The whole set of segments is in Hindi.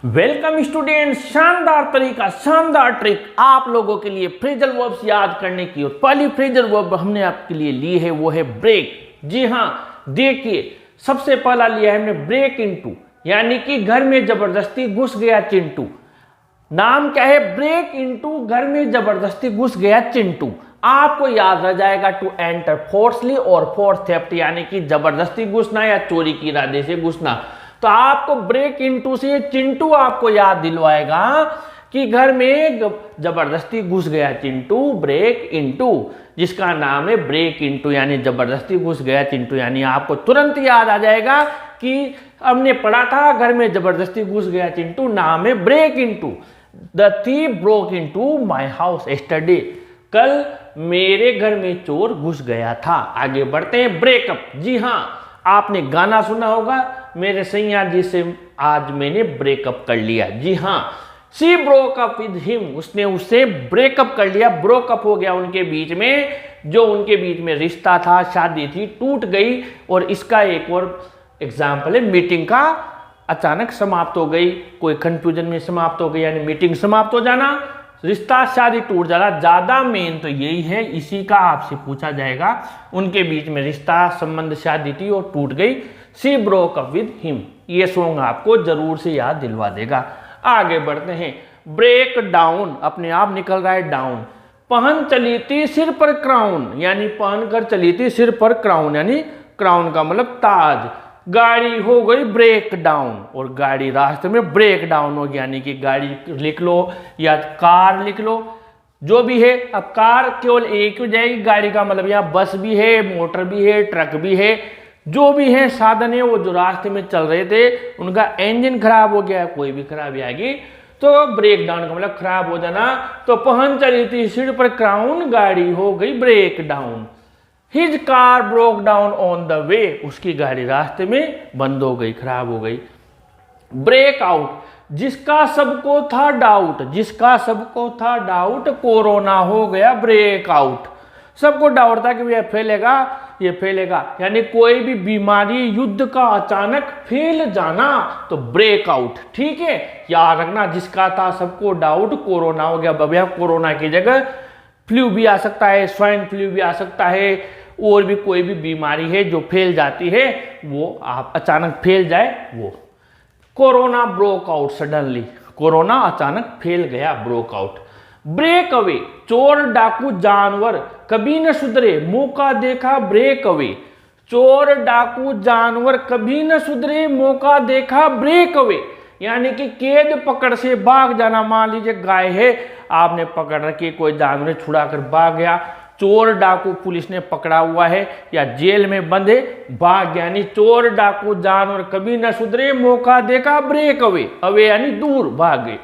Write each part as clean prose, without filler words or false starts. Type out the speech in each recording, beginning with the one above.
वेलकम स्टूडेंट, शानदार तरीका, शानदार ट्रिक आप लोगों के लिए फ्रेजल वर्ब्स याद करने की। और पहली फ्रेजल वर्ब हमने आपके लिए ली है वो है ब्रेक। जी हाँ, देखिए सबसे पहला लिया है हमने ब्रेक इनटू, यानी कि घर में जबरदस्ती घुस गया चिंटू। नाम क्या है? ब्रेक इनटू, घर में जबरदस्ती घुस गया चिंटू। आपको याद रह जाएगा टू एंटर फोर्सली और फॉर थेफ्ट, यानी कि जबरदस्ती घुसना या चोरी के इरादे से घुसना। तो आपको ब्रेक इनटू से चिंटू आपको याद दिलवाएगा कि घर में जबरदस्ती घुस गया चिंटू, ब्रेक इनटू, जिसका नाम है ब्रेक इनटू, यानी जबरदस्ती घुस गया चिंटू। यानी आपको तुरंत याद आ जाएगा कि हमने पढ़ा था घर में जबरदस्ती घुस गया चिंटू, नाम है break into. The thief broke into my house yesterday, कल मेरे घर में चोर घुस गया था। आगे बढ़ते हैं, ब्रेकअप। जी हाँ, आपने गाना सुना होगा, मेरे सैया जी से आज मैंने ब्रेकअप कर लिया। जी हाँ, she broke up with him, उसने उससे ब्रेकअप कर लिया, ब्रोकअप हो गया उनके बीच में। जो उनके बीच में रिश्ता था, शादी थी, टूट गई। और इसका एक और एग्जाम्पल है मीटिंग का, अचानक समाप्त हो गई, कोई कंफ्यूजन में समाप्त हो गई, यानी मीटिंग समाप्त हो जाना, रिश्ता शादी टूट जाना। ज्यादा मेन तो यही है, इसी का आपसे पूछा जाएगा। उनके बीच में रिश्ता, संबंध, शादी थी और टूट गई। She broke up with him, ये सॉन्ग आपको जरूर से याद दिलवा देगा। आगे बढ़ते हैं, ब्रेक डाउन, अपने आप निकल रहा है डाउन। पहन चली थी सिर पर क्राउन, यानी पहन कर चली थी सिर पर क्राउन, यानी क्राउन का मतलब ताज। गाड़ी हो गई ब्रेक डाउन, और गाड़ी रास्ते में ब्रेक डाउन हो गई, यानी कि गाड़ी लिख लो या कार लिख लो, जो भी है। अब कार केवल एक हो जाएगी, गाड़ी का मतलब यहाँ बस भी है, मोटर भी है, ट्रक भी है, जो भी है साधन है, वो जो रास्ते में चल रहे थे उनका इंजन खराब हो गया, कोई भी खराबी आएगी तो ब्रेक डाउन का मतलब खराब हो जाना। तो पहन चली थी सिर पर क्राउन, गाड़ी हो गई break down. His car broke down on the way, उसकी गाड़ी रास्ते में बंद हो गई, खराब हो गई। ब्रेक आउट, जिसका सबको था डाउट, जिसका सबको था डाउट, कोरोना हो गया ब्रेक आउट। सबको डाउट था कि ये फैलेगा, ये फैलेगा, यानी कोई भी बीमारी, युद्ध का अचानक फैल जाना, तो ब्रेक आउट। ठीक है, याद रखना, जिसका था सबको डाउट, कोरोना हो गया। भैया कोरोना की जगह फ्लू भी आ सकता है, स्वाइन फ्लू भी आ सकता है, और भी कोई भी बीमारी है जो फैल जाती है, वो आप अचानक फैल जाए वो। Corona broke out suddenly, corona अचानक फैल गया, ब्रोक आउट। ब्रेक अवे, चोर डाकू जानवर कभी न सुधरे, मौका देखा ब्रेक अवे। चोर डाकू जानवर कभी न सुधरे, मौका देखा ब्रेक अवे, यानी कि कैद पकड़ से भाग जाना। मान लीजिए गाय है, आपने पकड़ रखी, कोई जानवर छुड़ा कर भाग गया, चोर डाकू पुलिस ने पकड़ा हुआ है या जेल में बंद है, भाग गया, यानी चोर डाकू जानवर कभी न सुधरे, मौका देखा ब्रेक अवे। अवे यानी दूर, भाग गए।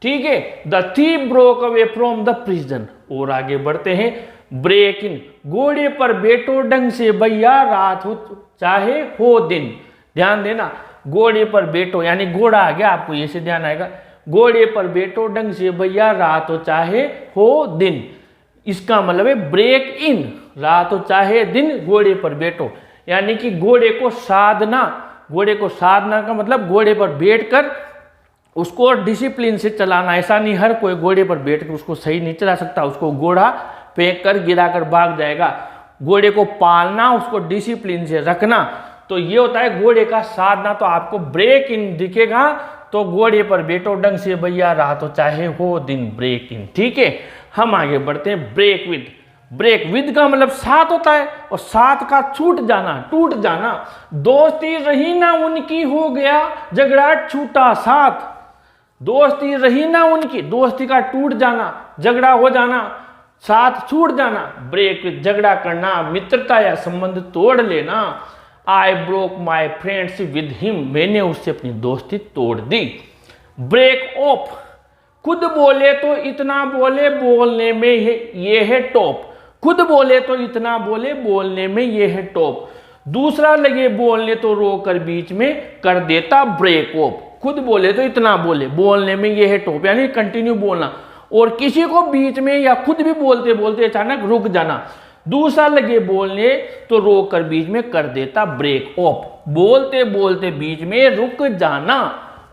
ठीक है, the thief broke away from the prison. और आगे बढ़ते हैं, ब्रेक इन, घोड़े पर बैठो ढंग से भैया, रात हो चाहे हो दिन। ध्यान देना, घोड़े पर बैठो, यानी घोड़ा आ गया, आपको ये से ध्यान आएगा। घोड़े पर बैठो ढंग से भैया, रात हो चाहे हो दिन। इसका मतलब है ब्रेक इन, रात हो चाहे दिन, घोड़े पर बैठो, यानी कि घोड़े को साधना। घोड़े को साधना का मतलब घोड़े पर बैठकर उसको डिसिप्लिन से चलाना। ऐसा नहीं हर कोई घोड़े पर बैठकर उसको सही नहीं चला सकता, उसको घोड़ा फेंक कर गिरा कर भाग जाएगा। घोड़े को पालना, उसको डिसिप्लिन से रखना, तो ये होता है घोड़े का साधना। तो आपको ब्रेक इन दिखेगा तो घोड़े पर बैठो ढंग से भैया, रात हो चाहे हो दिन, ब्रेक इन। ठीक है, हम आगे बढ़ते हैं, ब्रेक विद। ब्रेक विद का मतलब साथ होता है, और साथ का छूट जाना, टूट जाना। दोस्ती रही ना उनकी, हो गया झगड़ा छूटा साथ। दोस्ती रही ना उनकी, दोस्ती का टूट जाना, झगड़ा हो जाना, साथ छूट जाना। ब्रेक विद, झगड़ा करना, मित्रता या संबंध तोड़ लेना। I broke my friendship with him, मैंने उससे अपनी दोस्ती तोड़ दी। ब्रेक ऑफ, खुद बोले तो इतना बोले, बोलने में ये है टॉप। खुद बोले तो इतना बोले, बोलने में ये है टॉप। दूसरा लगे बोलने तो रोकर बीच में कर देता ब्रेक ऑफ। खुद बोले तो इतना बोले, बोलने में ये है टॉप, यानी कंटिन्यू बोलना। और किसी को बीच में या खुद भी बोलते बोलते अचानक रुक जाना। दूसरा लगे बोलने तो रोक कर बीच में कर देता ब्रेक ऑफ। बोलते बोलते बीच में रुक जाना।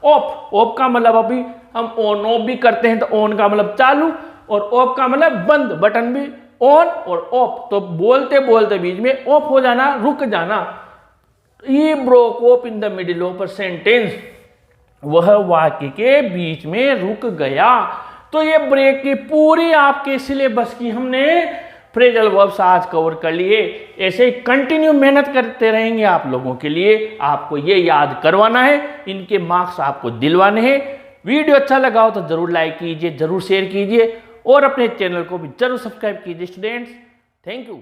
ऑफ, ऑफ का मतलब अभी हम ऑन ऑफ भी करते हैं, तो ऑन का मतलब चालू और ऑफ का मतलब बंद, बटन भी ऑन और ऑफ। तो बोलते बोलते बीच में ऑफ हो जाना, रुक जाना। ये broke of in the middle of a sentence, वह वाक्य के बीच में रुक गया। तो ये ब्रेक की पूरी आपके सिलेबस की हमने फ्रेजल वर्ब्स आज कवर कर लिए। ऐसे ही कंटिन्यू मेहनत करते रहेंगे आप लोगों के लिए, आपको ये याद करवाना है, इनके मार्क्स आपको दिलवाने हैं। वीडियो अच्छा लगा हो तो जरूर लाइक कीजिए, जरूर शेयर कीजिए और अपने चैनल को भी जरूर सब्सक्राइब कीजिए स्टूडेंट्स। Thank you.